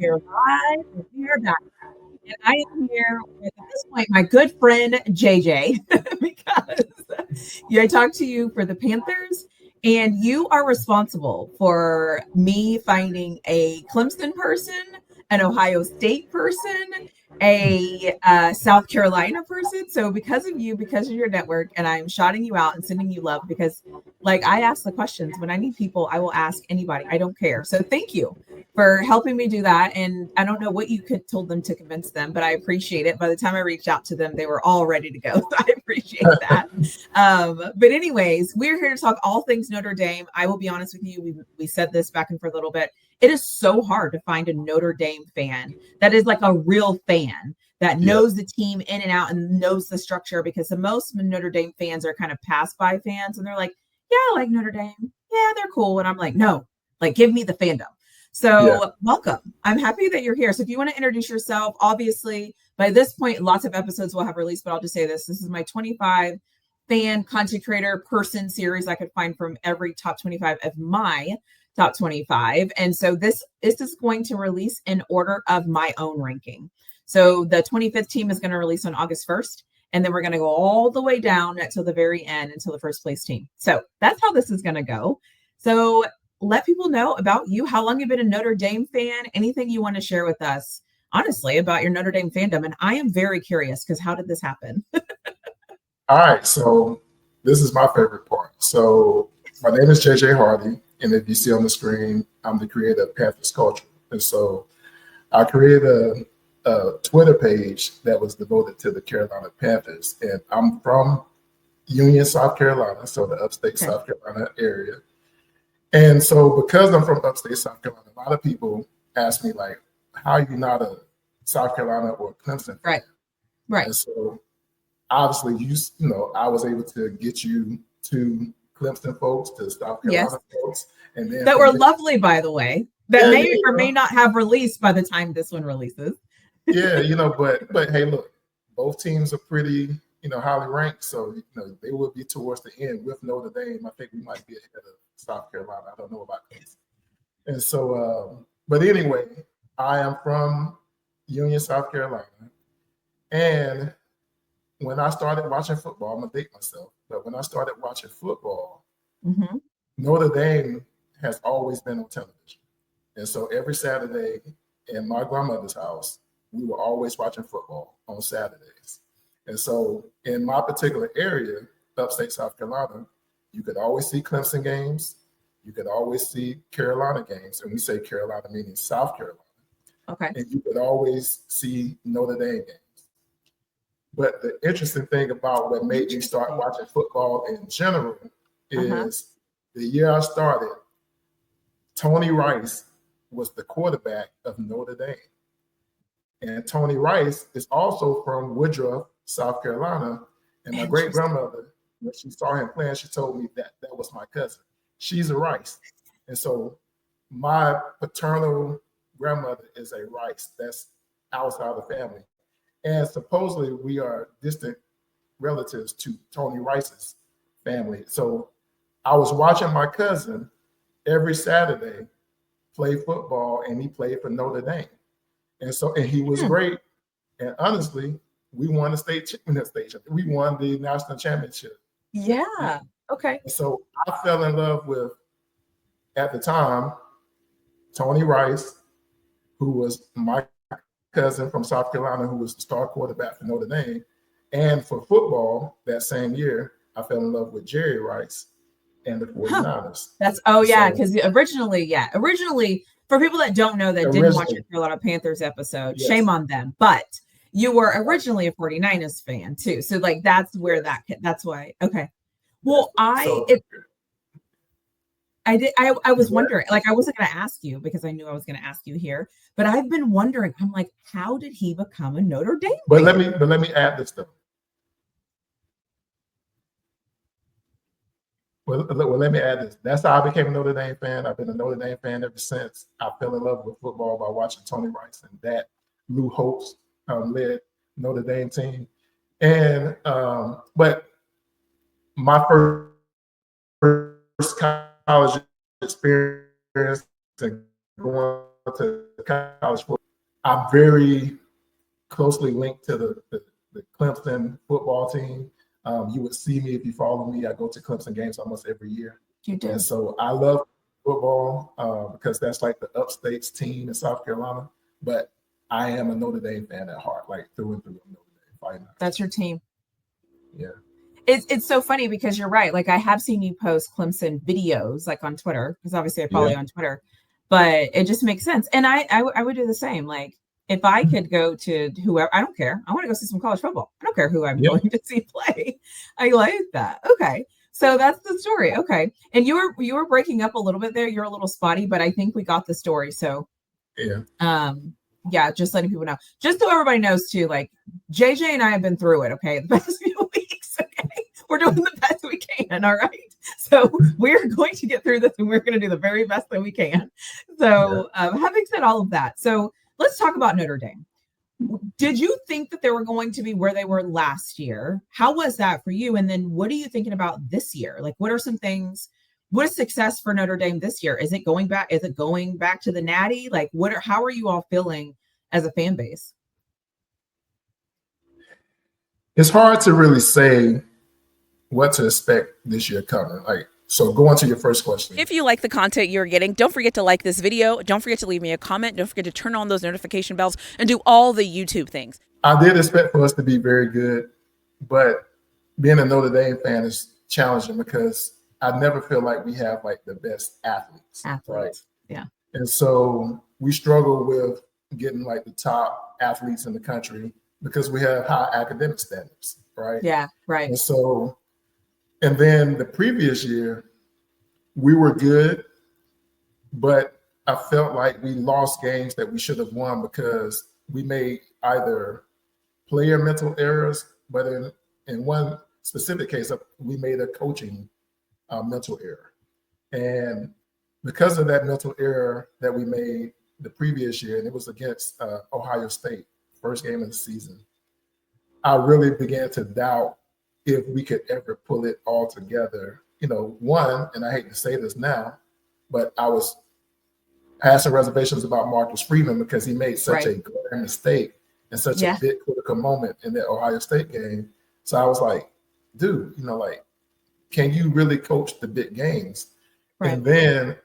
we're live and we're back. And I am here with, at this point, my good friend JJ, because I talked to you for the Panthers, and you are responsible for me finding a Clemson person, an Ohio State person, a South Carolina person. So because of you, because of your network, and I'm shouting you out and sending you love because, like, I ask the questions when I need people. I will ask anybody. I don't care. So thank you for helping me do that. And I don't know what you could told them to convince them, but I appreciate it. By the time I reached out to them, they were all ready to go. So I appreciate that. But anyways, we're here to talk all things Notre Dame. I will be honest with you. We said this back and for a little bit. It is so hard to find a Notre Dame fan that is like a real fan that knows the team in and out and knows the structure, because the most Notre Dame fans are kind of pass by fans and they're like, yeah, I like Notre Dame. Yeah, they're cool. And I'm like, no, like, give me the fandom. So welcome. I'm happy that you're here. So if you want to introduce yourself, obviously by this point, lots of episodes will have released, but I'll just say this. This is my 25 fan content creator person series I could find from every top 25 of my top 25. And so this is going to release in order of my own ranking. So the 25th team is going to release on August 1st. And then we're going to go all the way down until the very end, until the first place team. So that's how this is going to go. So let people know about you, how long you've been a Notre Dame fan, anything you want to share with us, honestly, about your Notre Dame fandom. And I am very curious, because how did this happen? All right, so this is my favorite part. So my name is JJ Hardy, and if you see on the screen, I'm the creator of Panthers Culture. And so I created a Twitter page that was devoted to the Carolina Panthers. And I'm from Union, South Carolina, so the upstate South Carolina area. And so because I'm from upstate South Carolina, a lot of people ask me, like, how are you not a South Carolina or Clemson fan? Right. And so obviously, you know, I was able to get you to Clemson folks, to South Carolina folks. And then that were lovely, by the way, that may or may not have released by the time this one releases. You know, but hey, look, both teams are pretty, you know, highly ranked. So, you know, they will be towards the end with Notre Dame. I think we might be ahead of South Carolina. I don't know about this. And so, but anyway, I am from Union, South Carolina. And when I started watching football, I'm going to date myself, but when I started watching football, Notre Dame has always been on television. And so every Saturday in my grandmother's house, we were always watching football on Saturdays. And so in my particular area, upstate South Carolina, you could always see Clemson games. You could always see Carolina games. And we say Carolina meaning South Carolina. Okay. And you could always see Notre Dame games. But the interesting thing about what made me start watching football in general is the year I started, Tony Rice was the quarterback of Notre Dame. And Tony Rice is also from Woodruff, South Carolina. And my great grandmother, when she saw him playing, she told me that that was my cousin. She's a Rice. And so my paternal grandmother is a Rice. That's outside the family. And supposedly we are distant relatives to Tony Rice's family. So I was watching my cousin every Saturday play football, and he played for Notre Dame. And so, and he was great. And honestly, we won the state. We won the national championship. Yeah. Okay. And so I fell in love with, at the time, Tony Rice, who was my cousin from South Carolina, who was the star quarterback for Notre Dame. And for football that same year, I fell in love with Jerry Rice and the 49ers. Because originally, for people that don't know, that didn't watch a Carolina Panthers episode, shame on them. But you were originally a 49ers fan too. So like, that's where that's why. Okay. Well, I was wondering, like, I wasn't going to ask you because I knew I was going to ask you here, but I've been wondering, I'm like, how did he become a Notre Dame fan? Let me add this though. Well, let me add this. That's how I became a Notre Dame fan. I've been a Notre Dame fan ever since. I fell in love with football by watching Tony Rice and that Lou Holtz led Notre Dame team. And but my first college experience and going to college football, I'm very closely linked to the Clemson football team. You would see me if you follow me. I go to Clemson games almost every year. You do. And so I love football because that's like the upstates team in South Carolina. But I am a Notre Dame fan at heart, like through and through. Notre Dame Fighting Irish. That's your team. Yeah. It's so funny because you're right. Like I have seen you post Clemson videos like on Twitter, because obviously I follow you on Twitter, but it just makes sense. And I would do the same. Like if I could go to whoever, I don't care. I want to go see some college football. I don't care who I'm going to see play. I like that. Okay. So that's the story. Okay. And you were breaking up a little bit there. You're a little spotty, but I think we got the story. So yeah, just letting people know. Just so everybody knows too, like JJ and I have been through it, okay, the past few weeks. Okay. We're doing the best we can, all right. So we're going to get through this and we're going to do the very best that we can. So having said all of that, so let's talk about Notre Dame. Did you think that they were going to be where they were last year? How was that for you? And then what are you thinking about this year? Like, what are some things? What is success for Notre Dame this year? Is it going back? Is it going back to the Natty? Like, how are you all feeling as a fan base? It's hard to really say what to expect this year coming. Like, so going to your first question. If you like the content you're getting, don't forget to like this video. Don't forget to leave me a comment. Don't forget to turn on those notification bells and do all the YouTube things. I did expect for us to be very good, but being a Notre Dame fan is challenging because I never feel like we have like the best athletes. Right? Yeah. And so we struggle with getting like the top athletes in the country because we have high academic standards, right? Yeah, right. And so, and then the previous year, we were good, but I felt like we lost games that we should have won because we made either player mental errors, but in one specific case, we made a coaching mental error. And because of that mental error that we made the previous year, and it was against Ohio State, first game of the season, I really began to doubt if we could ever pull it all together. You know, one, and I hate to say this now, but I had some reservations about Marcus Freeman because he made such a glaring mistake and such a big critical moment in that Ohio State game. So I was like, dude, you know, like, can you really coach the big games? Right. And then,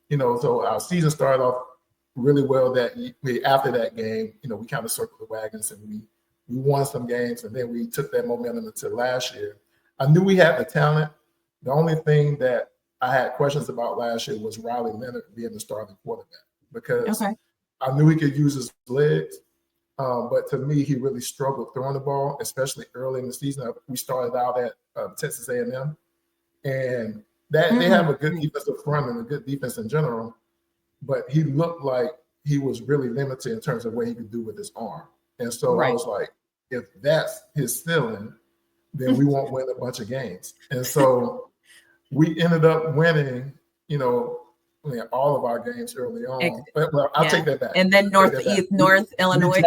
you know, so our season started off really well after that game. You know, we kind of circled the wagons and we won some games, and then we took that momentum into last year. I knew we had the talent. The only thing that I had questions about last year was Riley Leonard being the starting quarterback because I knew he could use his legs, but to me, he really struggled throwing the ball, especially early in the season. We started out at Texas A&M, and that they have a good defensive front and a good defense in general, but he looked like he was really limited in terms of what he could do with his arm. And so I was like, if that's his ceiling, then we won't win a bunch of games. And so we ended up winning, you know, all of our games early on. Well, I'll take that back. And then North Illinois.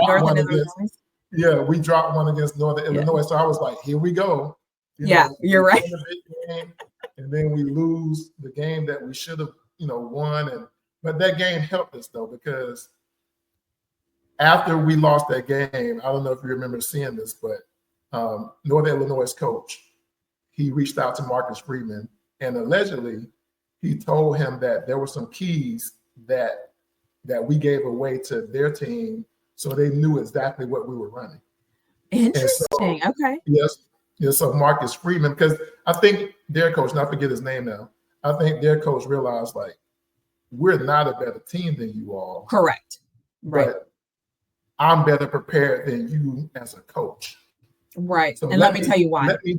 Yeah, we dropped one against Northern Illinois. So I was like, here we go. You're right. And then we lose the game that we should have, you know, won. But that game helped us though, because after we lost that game, I don't know if you remember seeing this, but Northern Illinois' coach, he reached out to Marcus Freeman, and allegedly he told him that there were some keys that we gave away to their team, so they knew exactly what we were running. Interesting. Okay. Yes. So Marcus Freeman, because I think their coach, and I forget his name now, I think their coach realized like we're not a better team than you all. Correct. Right. But I'm better prepared than you as a coach. Right. So and let me tell you why. Let me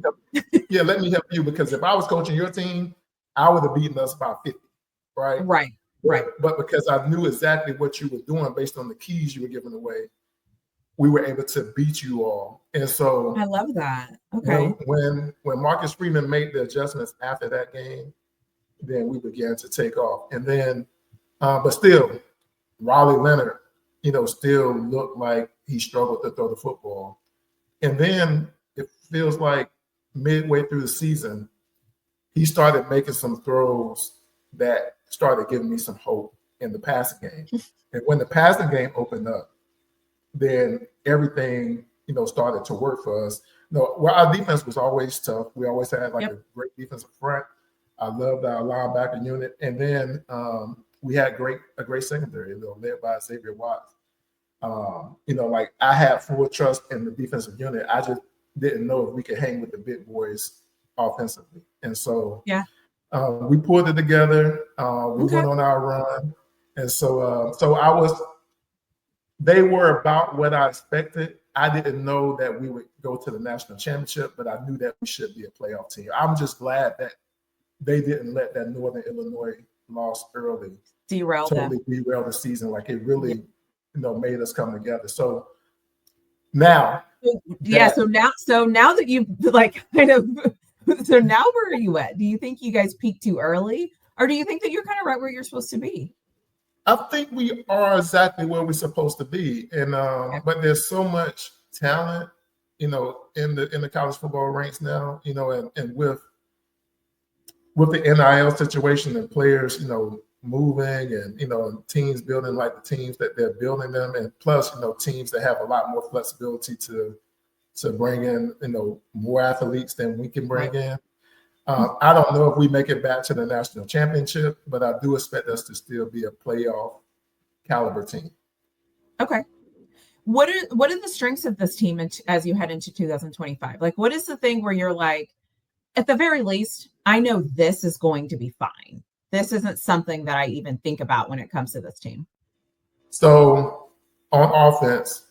help you, because if I was coaching your team, I would have beaten us by 50. Right. Right. But because I knew exactly what you were doing based on the keys you were giving away, we were able to beat you all. And so I love that. Okay. When Marcus Freeman made the adjustments after that game, then we began to take off. And then, but still, Riley Leonard, you know, still looked like he struggled to throw the football. And then it feels like midway through the season, he started making some throws that started giving me some hope. in the passing game. And when the passing game opened up, then everything, started to work for us. Well, our defense was always tough. We always had like a great defensive front. I loved our linebacker unit. And then we had a great secondary, led by Xavier Watts. Like I had full trust in the defensive unit. I just didn't know if we could hang with the big boys offensively. And so we pulled it together. We went on our run. And so they were about what I expected. I didn't know that we would go to the national championship, but I knew that we should be a playoff team. I'm just glad that they didn't let that Northern Illinois loss early derail the season. Like it really, made us come together. So now, so now that you like kind of, so now where are you at? Do you think you guys peaked too early, or do you think that you're kind of right where you're supposed to be? I think we are exactly where we're supposed to be, and but there's so much talent, in the college football ranks now, and with the NIL situation and players, moving and teams building like the teams that they're building them, and plus teams that have a lot more flexibility to bring in more athletes than we can bring in. I don't know if we make it back to the national championship, but I do expect us to still be a playoff caliber team. Okay. What are the strengths of this team as you head into 2025? Like, what is the thing where you're like, at the very least, I know this is going to be fine. This isn't something that I even think about when it comes to this team. So on offense,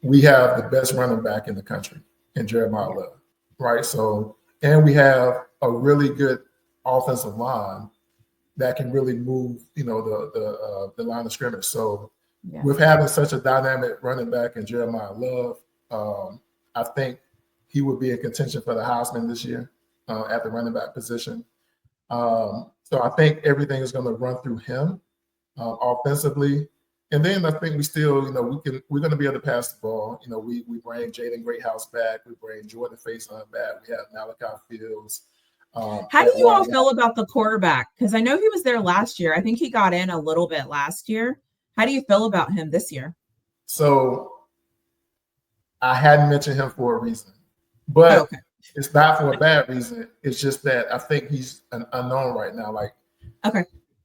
we have the best running back in the country in Jeremiah Love, right? So, and we have a really good offensive line that can really move, the line of scrimmage. So with having such a dynamic running back in Jeremiah Love, I think he would be in contention for the Heisman this year at the running back position. So I think everything is going to run through him offensively. And then I think we still, we're going to be able to pass the ball. We bring Jaden Greathouse back. We bring Jordan Faison back. We have Malachi Fields. How do you all feel about the quarterback? Because I know he was there last year. I think he got in a little bit last year. How do you feel about him this year? So I hadn't mentioned him for a reason, but it's not for a bad reason. It's just that I think he's an unknown right now. Like,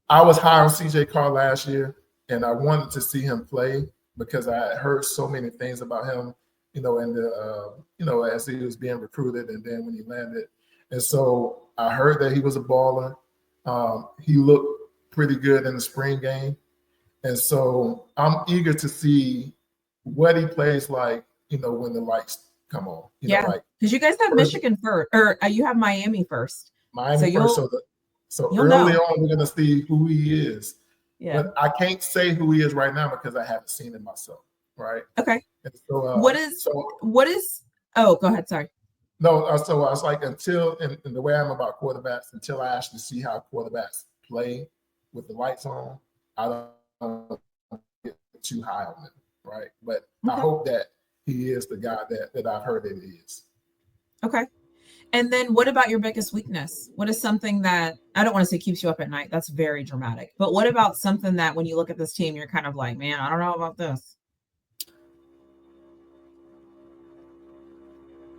I was high on CJ Carr last year, and I wanted to see him play because I had heard so many things about him, in the, as he was being recruited and then when he landed. And so I heard that he was a baller. He looked pretty good in the spring game. And so I'm eager to see what he plays like, when the lights come on. Because you guys have Michigan first, or you have Miami first. Miami first. So early on, we're going to see who he is. Yeah. But I can't say who he is right now because I haven't seen him myself. Right. Okay. And so, what is? Oh, go ahead. Sorry. No. So I was like, until and the way I'm about quarterbacks, until I actually see how quarterbacks play with the lights on, I don't get too high on them. Right. But I hope that he is the guy that I've heard that he is. Okay. And then what about your biggest weakness? What is something that, I don't want to say keeps you up at night? That's very dramatic. But what about something that when you look at this team, you're kind of like, man, I don't know about this?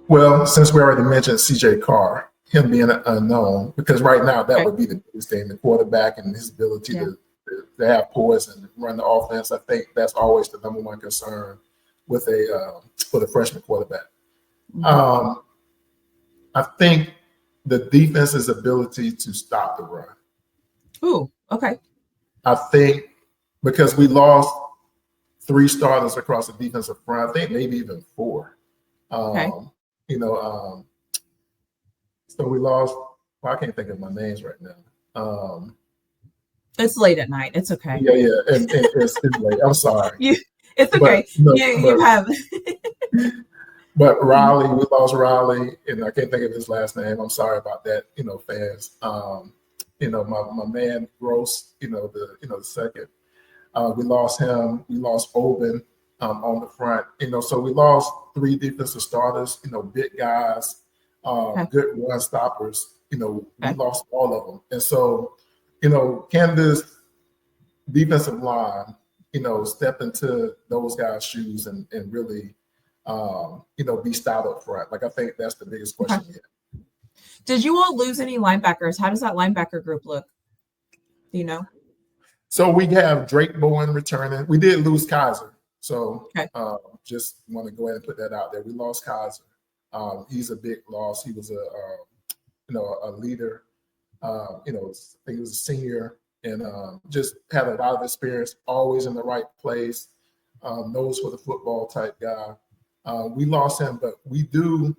Well, since we already mentioned CJ Carr, him being unknown, because right now that would be the biggest thing, the quarterback and his ability to have poise and run the offense. I think that's always the number one concern with a freshman quarterback. Mm-hmm. I think the defense's ability to stop the run. Ooh, okay. I think because we lost 3 starters across the defensive front, I think maybe even 4. So we lost. Well, I can't think of my names right now. It's late at night. It's okay. Yeah, and it's late. I'm sorry. It's okay. You have. But Riley, we lost Riley, and I can't think of his last name. I'm sorry about that, fans. My man Gross, the second. We lost him. We lost Oben on the front. So we lost 3 defensive starters. Big guys, good run stoppers. We lost all of them, and so Canada's defensive line, step into those guys' shoes and really, be stout up front. Like, I think that's the biggest question. Okay. Did you all lose any linebackers? How does that linebacker group look? Do you know? So we have Drake Bowen returning. We did lose Kaiser. So just want to go ahead and put that out there. We lost Kaiser. He's a big loss. He was a leader. I think he was a senior and just had a lot of experience, always in the right place, knows for the football type guy. We lost him, but we do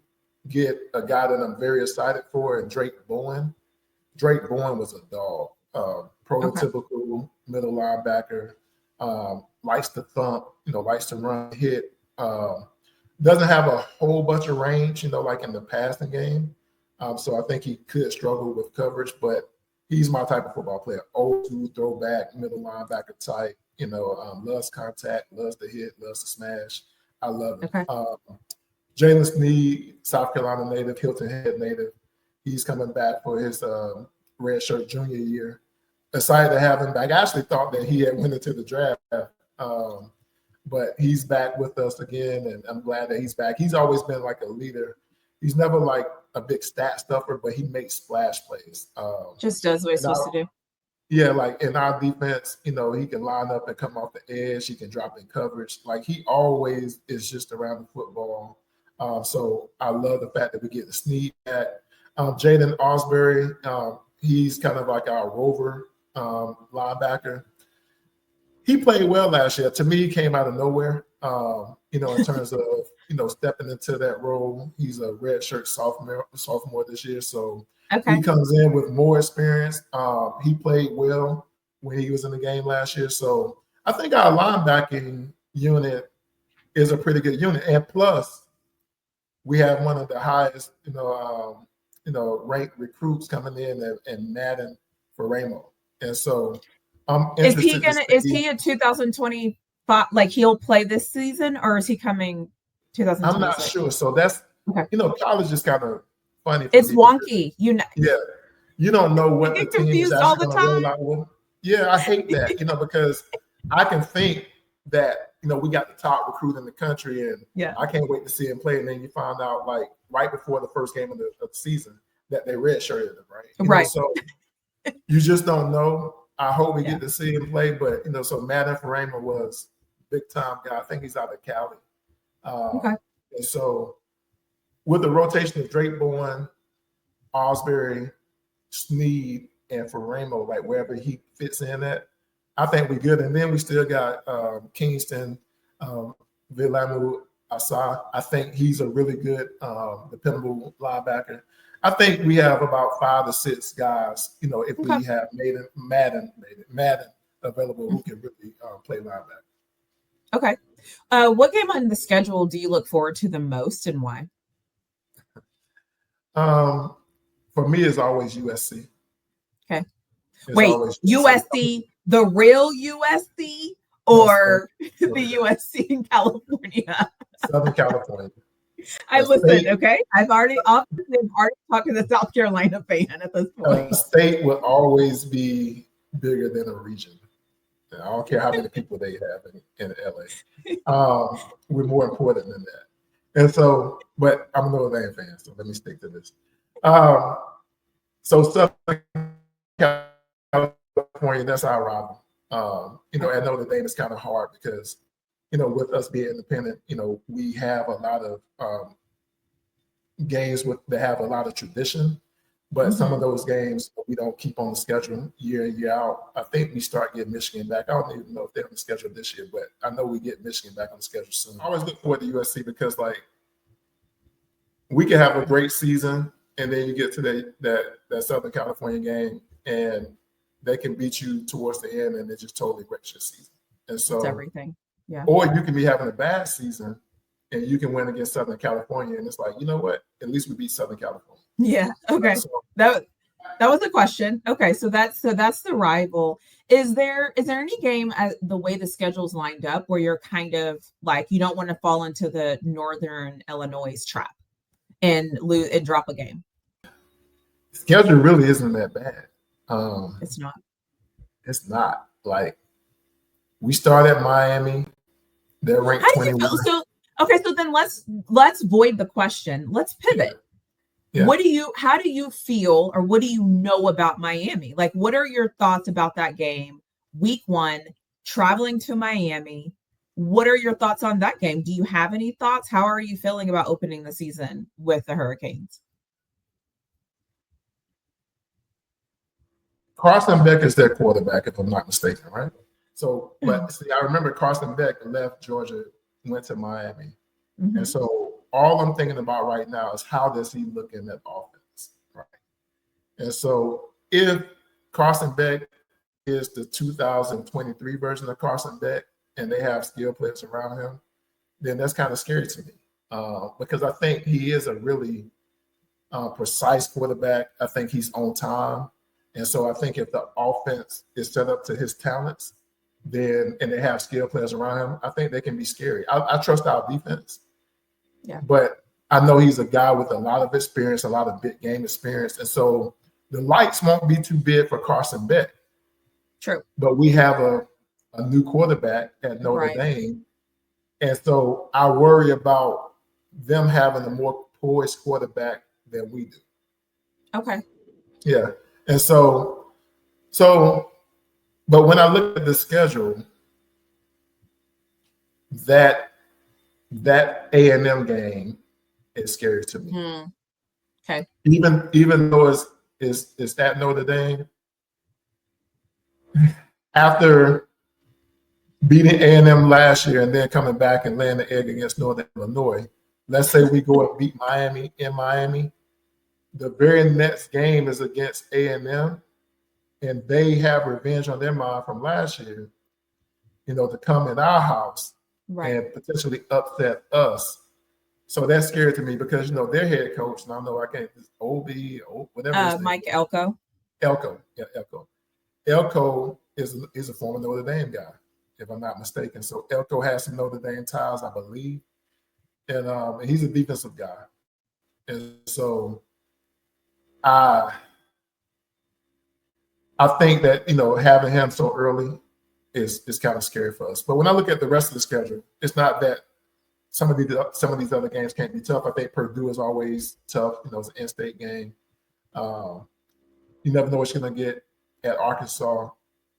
get a guy that I'm very excited for, and Drake Bowen. Drake Bowen was a dog, prototypical middle linebacker, likes to thump, likes to run, hit, doesn't have a whole bunch of range, like in the passing game. So I think he could struggle with coverage, but he's my type of football player. Old school throwback, middle linebacker type, loves contact, loves to hit, loves to smash. I love it. Okay. Jalen Sneed, South Carolina native, Hilton Head native. He's coming back for his red shirt junior year. Excited to have him back. I actually thought that he had went into the draft, but he's back with us again, and I'm glad that he's back. He's always been like a leader. He's never like a big stat stuffer, but he makes splash plays. Just does what he's supposed to do. Yeah, like in our defense, he can line up and come off the edge. He can drop in coverage. Like, he always is just around the football. So I love the fact that we get the Snead back. Jaden Osbury, he's kind of like our rover linebacker. He played well last year. To me, he came out of nowhere, in terms of, stepping into that role. He's a red shirt sophomore this year. So he comes in with more experience. He played well when he was in the game last year. So I think our linebacking unit is a pretty good unit. And plus, we have one of the highest, ranked recruits coming in and Madden for Ramo. And so I'm interested. Is he a 2025? Like, he'll play this season, or is he coming 2026? I'm not sure. So that's college is kind of funny. It's wonky. Yeah, you don't know what the team is all the actually going to time. roll out with. Yeah, I hate that. Because I can think that we got the top recruit in the country, and I can't wait to see him play. And then you find out, like, right before the first game of the season, that they redshirted him, right? Right. So you just don't know. I hope we get to see him play, but so Madden Farama was big time guy. I think he's out of Cali. And so with the rotation of Drake Bowen, Osbury, Sneed, and Faramo, like wherever he fits in at, I think we're good. And then we still got Kingston, Vilamu Asa. I think he's a really good, dependable linebacker. I think we have about 5 to 6 guys, if we have Madden available who can really play linebacker. Okay. What game on the schedule do you look forward to the most, and why? For me, it's always USC. Okay. Wait, USC, the real USC, or the USC in California? Southern California. I listen, okay? I've already talking to the South Carolina fan at this point. A state will always be bigger than a region. I don't care how many people they have in LA. We're more important than that. And so, but I'm a Notre Dame fan, so let me stick to this. So Southern California, that's our rival. At Notre Dame, it's kind of hard because with us being independent, we have a lot of games that have a lot of tradition, but some of those games we don't keep on the schedule year in, year out. I think we start getting Michigan back. I don't even know if they're on the schedule this year, but I know we get Michigan back on the schedule soon. I always look forward to USC because, like, we can have a great season, and then you get to that Southern California game, and they can beat you towards the end, and it just totally wrecks your season. And so it's everything. Yeah. Or you can be having a bad season and you can win against Southern California, and it's like, you know what? At least we beat Southern California. Yeah. Okay. So, that was the question. Okay, so that's the rival. Is there any game the way the schedule's lined up where you're kind of like you don't want to fall into the Northern Illinois trap and lose and drop a game? Schedule really isn't that bad. It's not. It's not. Like, We start at Miami. They're ranked How do you 21. feel? So okay, so then let's void the question. Let's pivot. Yeah. How do you feel, or what do you know about Miami? Like, what are your thoughts about that game? Week 1, traveling to Miami. What are your thoughts on that game? Do you have any thoughts? How are you feeling about opening the season with the Hurricanes? Carson Beck is their quarterback, if I'm not mistaken, right? So, but see, I remember Carson Beck left Georgia, went to Miami. Mhm. And so all I'm thinking about right now is how does he look in that offense, right? And so if Carson Beck is the 2023 version of Carson Beck and they have skill players around him, then that's kind of scary to me because I think he is a really precise quarterback. I think he's on time. And so I think if the offense is set up to his talents, then and they have skill players around him, I think they can be scary. I trust our defense. Yeah. But I know he's a guy with a lot of experience, a lot of big game experience. And so the lights won't be too big for Carson Beck. True. But we have a new quarterback at Notre Right. Dame. And so I worry about them having a more poised quarterback than we do. Okay. Yeah. And so, but when I look at the schedule, that A&M game is scary to me. Okay. Even though it's at Notre Dame, after beating A&M last year and then coming back and laying the egg against Northern Illinois, let's say we go and beat Miami in Miami, the very next game is against A&M, and they have revenge on their mind from last year, to come in our house and potentially upset us. So that's scary to me because their head coach, and I know I can't whatever. Mike Elko. Elko, yeah, Elko. Elko is a former Notre Dame guy, if I'm not mistaken. So Elko has some Notre Dame ties, I believe, and he's a defensive guy. And so I think that having him so early is kind of scary for us. But when I look at the rest of the schedule, it's not that some of these other games can't be tough. I think Purdue is always tough. It's an in-state game. You never know what you're going to get at Arkansas.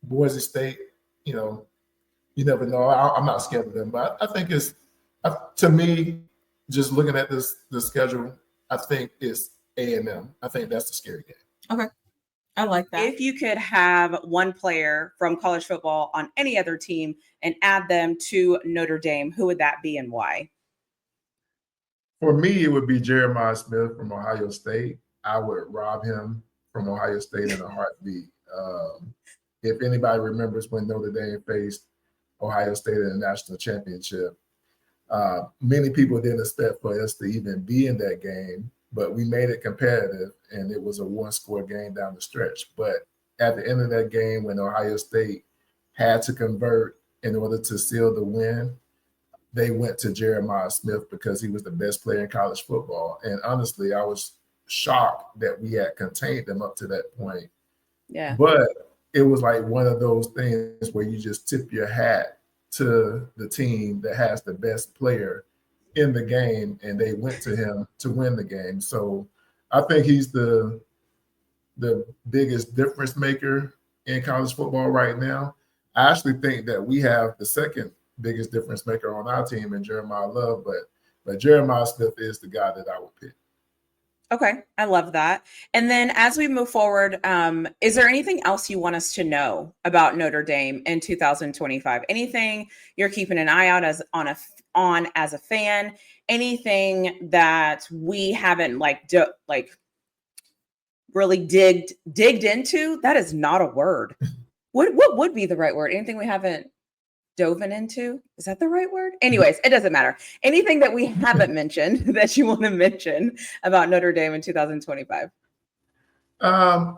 Boise State, you never know. I'm not scared of them. But I think to me, just looking at the schedule, I think it's A&M. I think that's the scary game. Okay. I like that. If you could have one player from college football on any other team and add them to Notre Dame, who would that be and why? For me, it would be Jeremiah Smith from Ohio State. I would rob him from Ohio State in a heartbeat. If anybody remembers when Notre Dame faced Ohio State in the national championship, many people didn't expect for us to even be in that game, but we made it competitive, and it was a one-score game down the stretch. But at the end of that game, when Ohio State had to convert in order to seal the win, they went to Jeremiah Smith because he was the best player in college football. And honestly, I was shocked that we had contained them up to that point. Yeah. But it was like one of those things where you just tip your hat to the team that has the best player in the game, and they went to him to win the game. So I think he's the biggest difference maker in college football right now. I actually think that we have the second biggest difference maker on our team in Jeremiah Love, but Jeremiah Smith is the guy that I would pick. Okay, I love that. And then as we move forward, is there anything else you want us to know about Notre Dame in 2025? Anything you're keeping an eye out on as a fan? Anything that we haven't really digged into? That is not a word. What would be the right word? Anything we haven't dove into? Is that the right word? Anyways, it doesn't matter. Anything that we haven't mentioned that you want to mention about Notre Dame in 2025? I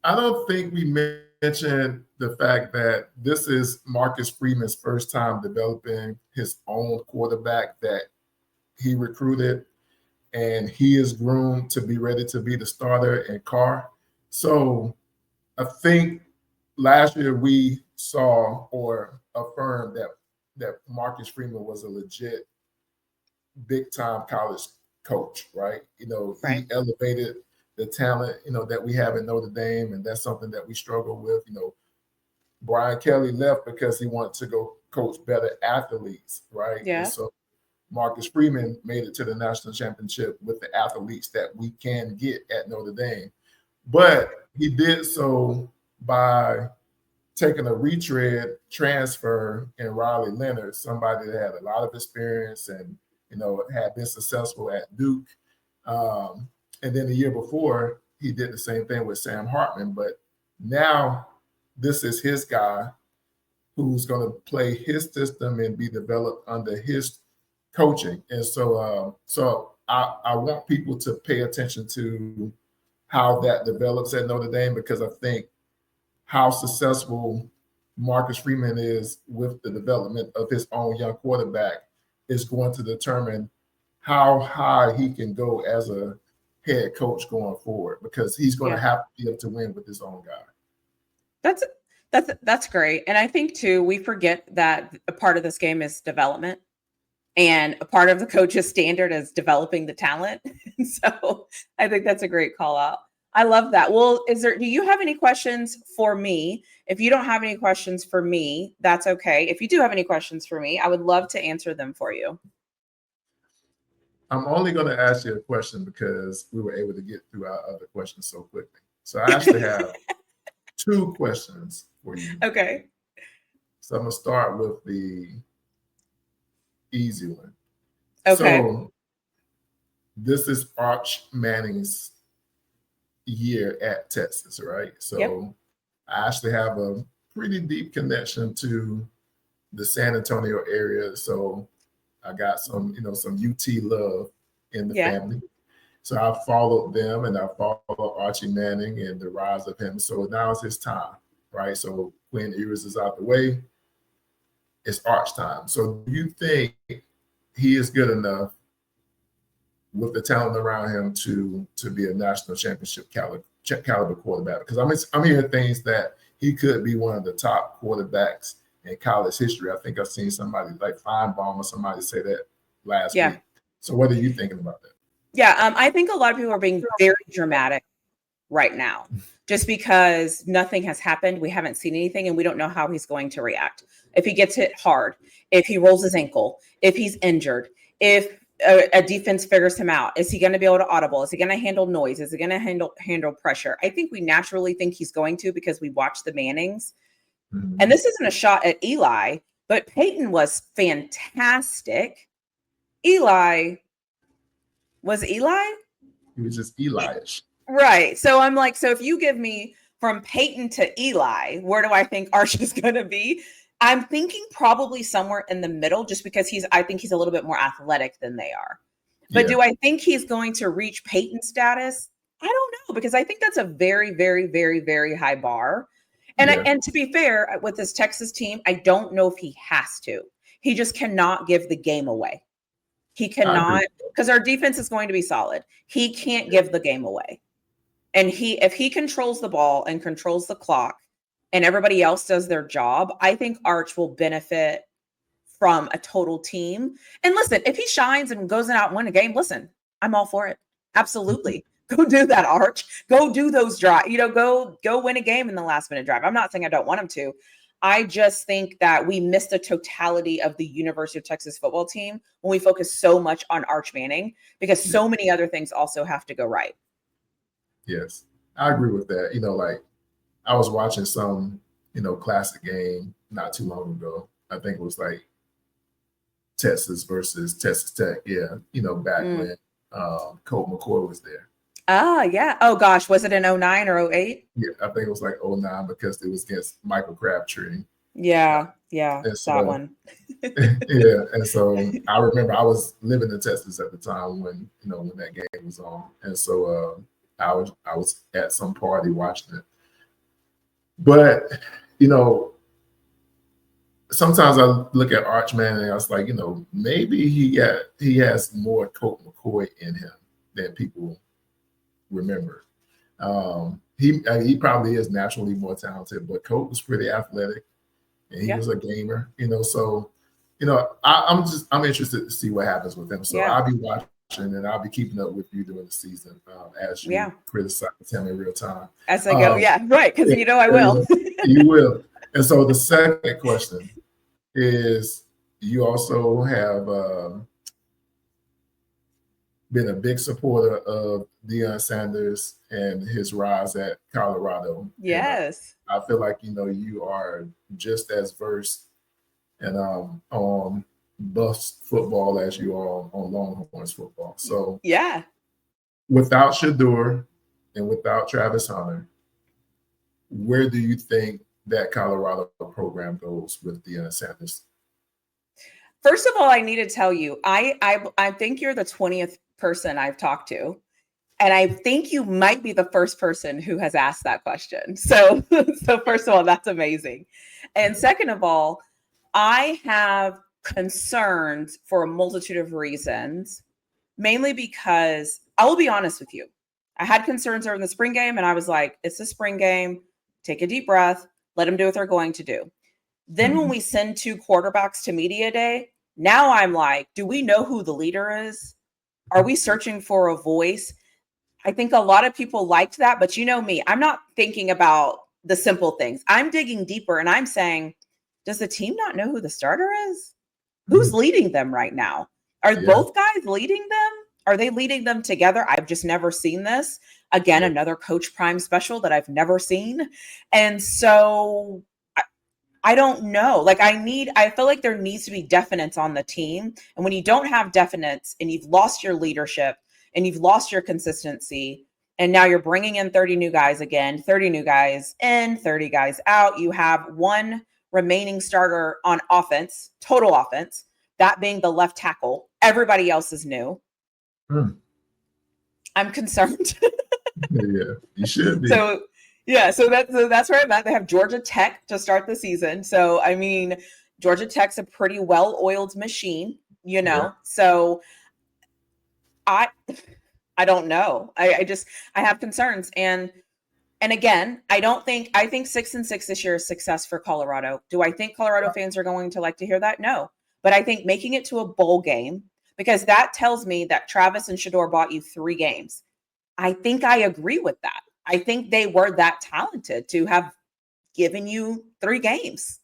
don't think we mentioned the fact that this is Marcus Freeman's first time developing his own quarterback that he recruited, and he is groomed to be ready to be the starter in Carr. So I think last year we saw or affirmed that Marcus Freeman was a legit big time college coach, right? You know, Right. he elevated the talent, you know, that we have in Notre Dame, and that's something that we struggle with. You know, Brian Kelly left because he wanted to go coach better athletes, right? And Yeah. so Marcus Freeman made it to the national championship with the athletes that we can get at Notre Dame. But he did so by taking a retread transfer in Riley Leonard, somebody that had a lot of experience and, you know, had been successful at Duke. And then the year before, he did the same thing with Sam Hartman. But now this is his guy who's going to play his system and be developed under his coaching. And so, I want people to pay attention to how that develops at Notre Dame, because I think how successful Marcus Freeman is with the development of his own young quarterback is going to determine how high he can go as a head coach going forward, because he's going to have to be able to win with his own guy. That's great. And I think too, we forget that a part of this game is development, and a part of the coach's standard is developing the talent. So I think that's a great call out. I love that. Well, do you have any questions for me? If you don't have any questions for me, that's okay. If you do have any questions for me, I would love to answer them for you. I'm only going to ask you a question because we were able to get through our other questions so quickly. So I actually have 2 questions for you. Okay. So I'm going to start with the easy one. Okay. So this is Arch Manning's year at Texas, right? So I actually have a pretty deep connection to the San Antonio area. So I got some, you know, some UT love in the family. So I followed them, and I followed Archie Manning and the rise of him. So now it's his time, right? So Quinn Ewers is out the way. It's Arch time. So do you think he is good enough with the talent around him to be a national championship caliber quarterback? Because I'm hearing things that he could be one of the top quarterbacks in college history. I think I've seen somebody like Feinbaum or somebody say that last week. So what are you thinking about that? Yeah, I think a lot of people are being very dramatic right now, just because nothing has happened. We haven't seen anything, and we don't know how he's going to react. If he gets hit hard, if he rolls his ankle, if he's injured, if a defense figures him out, is he going to be able to audible? Is he going to handle noise? Is he going to handle pressure? I think we naturally think he's going to, because we watch the Mannings. Mm-hmm. And this isn't a shot at Eli, but Peyton was fantastic. Was Eli? He was just Eli-ish. Right. So I'm like, so if you give me from Peyton to Eli, where do I think Arch is going to be? I'm thinking probably somewhere in the middle, just because I think he's a little bit more athletic than they are. But do I think he's going to reach Peyton status? I don't know, because I think that's a very, very, very, very high bar. And and to be fair, with this Texas team, I don't know if he has to. He just cannot give the game away. He cannot, because our defense is going to be solid. He can't give the game away. And if he controls the ball and controls the clock, and everybody else does their job, I think Arch will benefit from a total team. And listen, if he shines and goes out and win a game, listen, I'm all for it. Absolutely. Go do that, Arch. Go do those drives. You know, go win a game in the last minute drive. I'm not saying I don't want him to. I just think that we missed the totality of the University of Texas football team when we focus so much on Arch Manning, because so many other things also have to go right. Yes, I agree with that. You know, like I was watching some, you know, classic game not too long ago. I think it was like Texas versus Texas Tech. Yeah, you know, back when Colt McCoy was there. Ah, yeah. Oh, gosh. Was it in 09 or 08? Yeah, I think it was like 09, because it was against Michael Crabtree. Yeah, so, that one. Yeah, and so I remember I was living in Texas at the time when that game was on, and so I was at some party watching it. But sometimes I look at Arch Manning and I was like, maybe he has more Colt McCoy in him than people remember. He probably is naturally more talented, but Colt was pretty athletic. and he was a gamer, so, I'm interested to see what happens with him. So I'll be watching and I'll be keeping up with you during the season as you criticize him in real time. As I go, right, because I will. You will. And so the second question is, you also have been a big supporter of Deion Sanders and his rise at Colorado. Yes. And, I feel like, you are just as versed and on Buffs football as you are on Longhorns football. So without Shador and without Travis Hunter, where do you think that Colorado program goes with Deion Sanders? First of all, I need to tell you, I think you're the 20th person I've talked to. And I think you might be the first person who has asked that question. So first of all, that's amazing. And second of all, I have concerns for a multitude of reasons, mainly because I will be honest with you. I had concerns over the spring game and I was like, it's the spring game. Take a deep breath. Let them do what they're going to do. Then when we send 2 quarterbacks to media day, now I'm like, do we know who the leader is? Are we searching for a voice? I think a lot of people liked that, but you know me, I'm not thinking about the simple things. I'm digging deeper and I'm saying, does the team not know who the starter is? Who's leading them right now? Are both guys leading them? Are they leading them together? I've just never seen this. Again, another Coach Prime special that I've never seen. And so I don't know. Like I feel like there needs to be definites on the team. And when you don't have definites and you've lost your leadership and you've lost your consistency, and now you're bringing in 30 new guys again, 30 new guys in, 30 guys out, you have one remaining starter on offense, total offense, that being the left tackle. Everybody else is new. I'm concerned. Yeah, you should be. So that's where I'm at. They have Georgia Tech to start the season. So, I mean, Georgia Tech's a pretty well-oiled machine, So I don't know. I have concerns. And again, I think 6-6 this year is success for Colorado. Do I think Colorado fans are going to like to hear that? No. But I think making it to a bowl game, because that tells me that Travis and Shador bought you 3 games. I think I agree with that. I think they were that talented to have given you 3 games.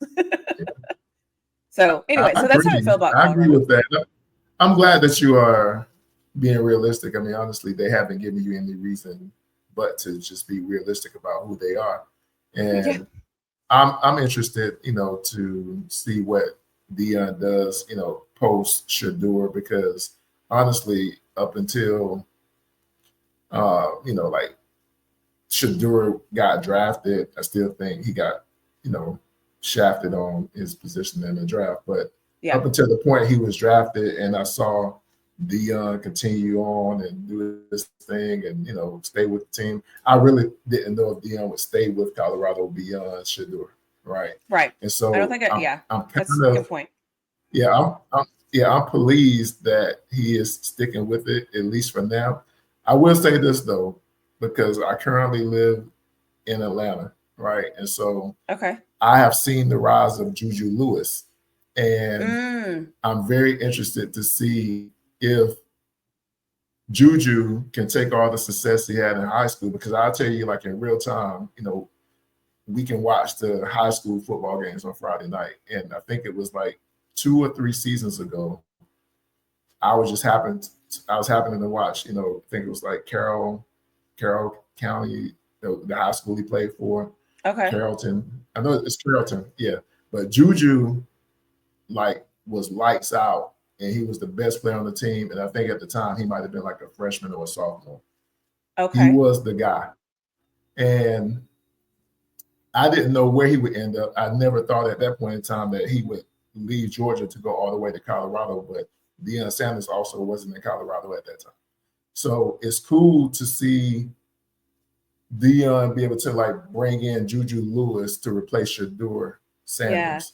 So anyway, that's how I feel about Colorado. I agree with that. I'm glad that you are being realistic. I mean, honestly, they haven't given you any reason but to just be realistic about who they are. And I'm interested, to see what Deion does, post Shador, because honestly, up until like Shador got drafted, I still think he got, shafted on his position in the draft. But up until the point he was drafted and I saw Deion continue on and do this thing and, stay with the team, I really didn't know if Deion would stay with Colorado beyond Shador. Right. Right. And so I don't think I'm that's a good point. Yeah, I'm pleased that he is sticking with it, at least for now. I will say this though, because I currently live in Atlanta, right? And so I have seen the rise of Juju Lewis, and I'm very interested to see if Juju can take all the success he had in high school, because I'll tell you, like in real time, we can watch the high school football games on Friday night. And I think it was like 2 or 3 seasons ago, I was happening to watch, I think it was like Carroll County, the high school he played for. Carrollton. I know it's Carrollton, yeah. But Juju, was lights out, and he was the best player on the team. And I think at the time he might have been like a freshman or a sophomore. He was the guy. And I didn't know where he would end up. I never thought at that point in time that he would leave Georgia to go all the way to Colorado, but Deion Sanders also wasn't in Colorado at that time. So it's cool to see Deion be able to bring in Juju Lewis to replace Shador Sanders.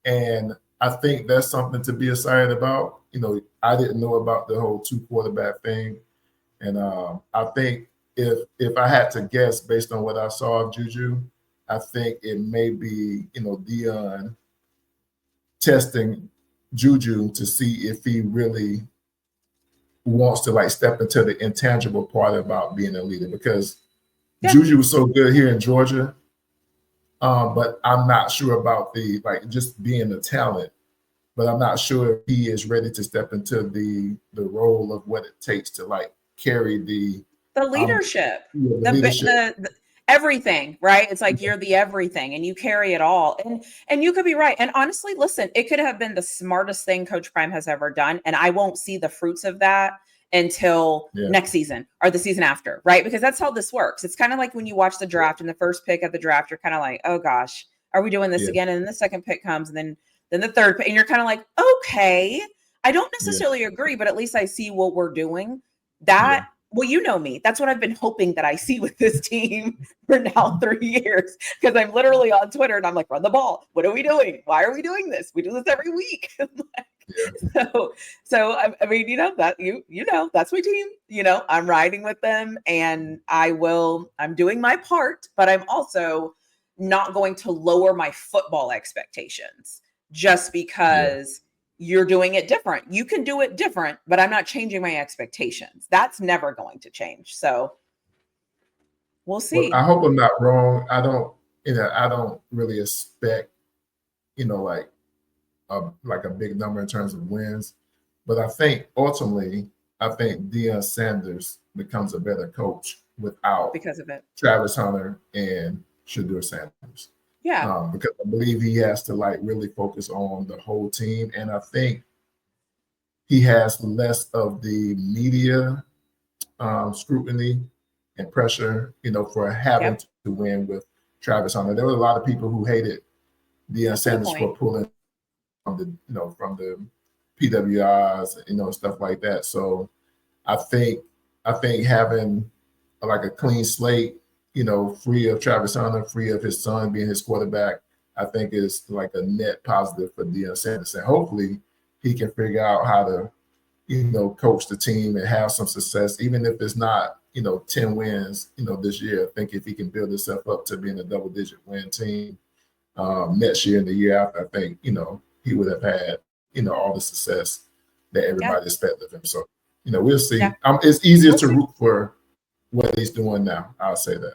And I think that's something to be excited about. I didn't know about the whole 2 quarterback thing. And I think if I had to guess based on what I saw of Juju, I think it may be, Deion testing Juju to see if he really wants to like step into the intangible part about being a leader, because Juju was so good here in Georgia. But I'm not sure about the like just being a talent, but I'm not sure if he is ready to step into the role of what it takes to like carry the leadership, the leadership. The everything, right? It's like you're the everything and you carry it all. And you could be right. And honestly, listen, it could have been the smartest thing Coach Prime has ever done. And I won't see the fruits of that until next season or the season after, right? Because that's how this works. It's kind of like when you watch the draft and the first pick of the draft, you're kind of like, oh gosh, are we doing this again? And then the second pick comes and then the third pick, and you're kind of like, okay, I don't necessarily agree, but at least I see what we're doing. That well, you know me. That's what I've been hoping that I see with this team for now 3 years, because I'm literally on Twitter and I'm like, run the ball. What are we doing? Why are we doing this? We do this every week. So I mean, you know, that you know, that's my team. You know, I'm riding with them and I'm doing my part, but I'm also not going to lower my football expectations just because you're doing it different. You can do it different, but I'm not changing my expectations. That's never going to change. So we'll see. Well, I hope I'm not wrong. I don't really expect, like a big number in terms of wins, but I think ultimately, Deion Sanders becomes a better coach without because of it. Travis Hunter and Shedeur Sanders. Yeah. Because I believe he has to like really focus on the whole team. And I think he has less of the media scrutiny and pressure, for having to win with Travis Hunter. There were a lot of people who hated Deion Sanders for pulling from the PWIs, stuff like that. So I think having like a clean slate, free of Travis Hunter, free of his son being his quarterback, I think is like a net positive for Deion Sanders. And hopefully he can figure out how to, coach the team and have some success, even if it's not, 10 wins, this year. I think if he can build himself up to being a double-digit win team next year and the year after, I think, he would have had, all the success that everybody expected of him. So, we'll see. Yeah. It's easier to root for what he's doing now. I'll say that.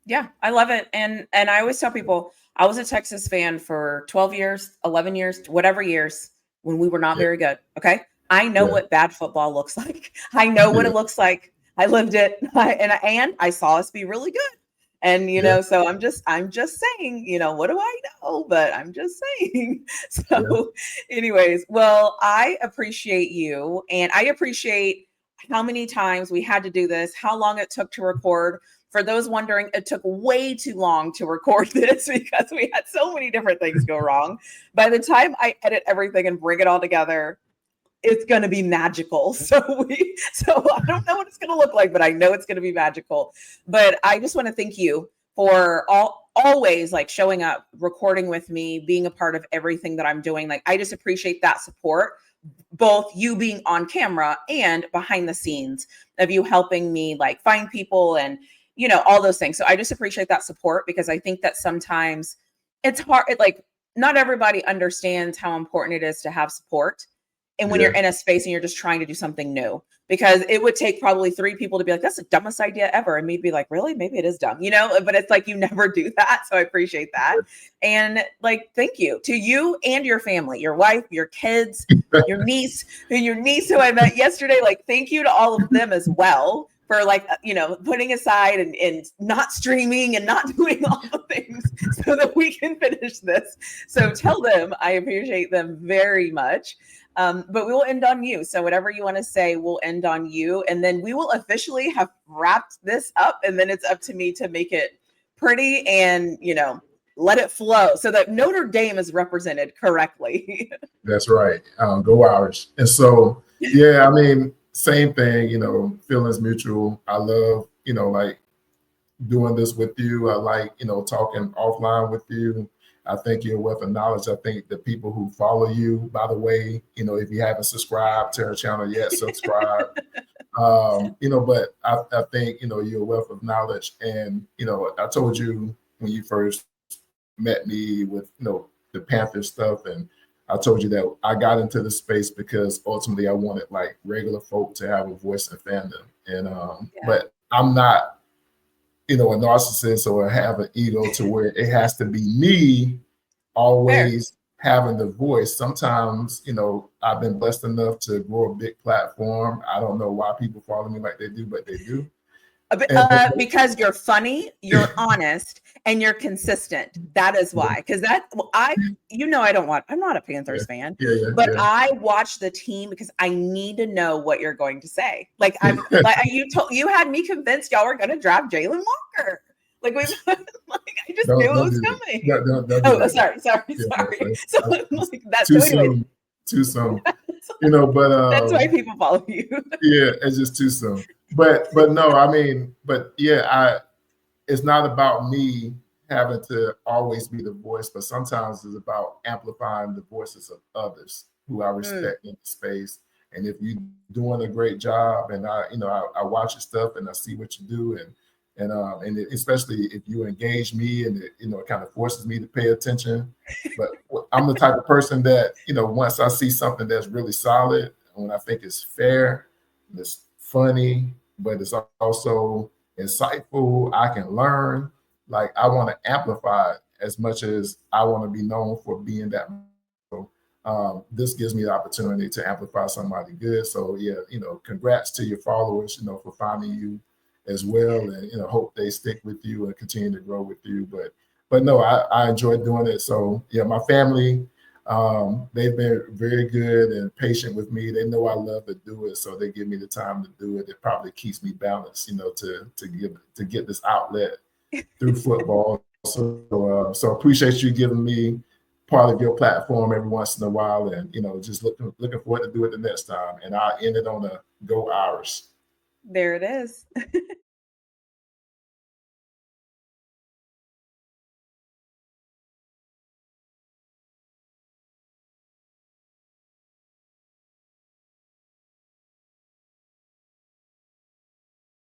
Yeah, I love it. And I always tell people, I was a Texas fan for 12 years, 11 years, whatever years when we were not very good. Okay. I know what bad football looks like. I know what it looks like. I lived it. And I saw us be really good. And, so I'm just saying, what do I know? But I'm just saying. So anyways, well, I appreciate you. And I appreciate how many times we had to do this, how long it took to record. For those wondering, it took way too long to record this because we had so many different things go wrong. By the time I edit everything and bring it all together, it's going to be magical. So I don't know what it's going to look like, but I know it's going to be magical. But I just want to thank you for always like showing up, recording with me, being a part of everything that I'm doing. Like, I just appreciate that support, both you being on camera and behind the scenes of you helping me like find people and, all those things. So I just appreciate that support, because I think that sometimes it's hard. Like, not everybody understands how important it is to have support. And when you're in a space and you're just trying to do something new, because it would take probably 3 people to be like, that's the dumbest idea ever. And me be like, really? Maybe it is dumb, but it's like, you never do that. So I appreciate that. And like, thank you to you and your family, your wife, your kids, your niece who I met yesterday. Like, thank you to all of them as well for like, putting aside and not streaming and not doing all the things so that we can finish this. So tell them I appreciate them very much. But we will end on you. So whatever you want to say, we'll end on you. And then we will officially have wrapped this up. And then it's up to me to make it pretty and, let it flow so that Notre Dame is represented correctly. That's right. Go Irish. And so, I mean, same thing, feelings mutual. I love, like doing this with you. I like, talking offline with you. I think you're a wealth of knowledge. I think the people who follow you, by the way, if you haven't subscribed to her channel yet, subscribe. But I think, you're a wealth of knowledge. And, I told you when you first met me with, the Panther stuff and I told you that I got into the space because ultimately I wanted like regular folk to have a voice in fandom. And but I'm not, a narcissist or have an ego to where it has to be me always having the voice. Sometimes, I've been blessed enough to grow a big platform. I don't know why people follow me like they do, but they do. Because you're funny, you're honest, and you're consistent. That is why. Because I'm not a Panthers fan, but I watch the team because I need to know what you're going to say. Like you had me convinced y'all were going to draft Jalen Walker. I just knew it was coming. Don't sorry. So that's too soon. But that's why people follow you. Yeah, it's just too soon. But no, it's not about me having to always be the voice, but sometimes it's about amplifying the voices of others who I respect in the space. And if you're doing a great job, and I watch your stuff and I see what you do, and especially if you engage me, and it kind of forces me to pay attention. But I'm the type of person that once I see something that's really solid, when I think it's fair, it's funny, but it's also insightful, I can learn. Like, I want to amplify it as much as I want to be known for being that. This gives me the opportunity to amplify somebody good. So yeah, congrats to your followers, for finding you as well, and hope they stick with you and continue to grow with you. But no, I enjoy doing it. So yeah, my family, they've been very good and patient with me. They know I love to do it, so they give me the time to do it. It probably keeps me balanced, to get this outlet through football. So appreciate you giving me part of your platform every once in a while, and just looking forward to do it the next time. And I end it on a Go Irish. There it is.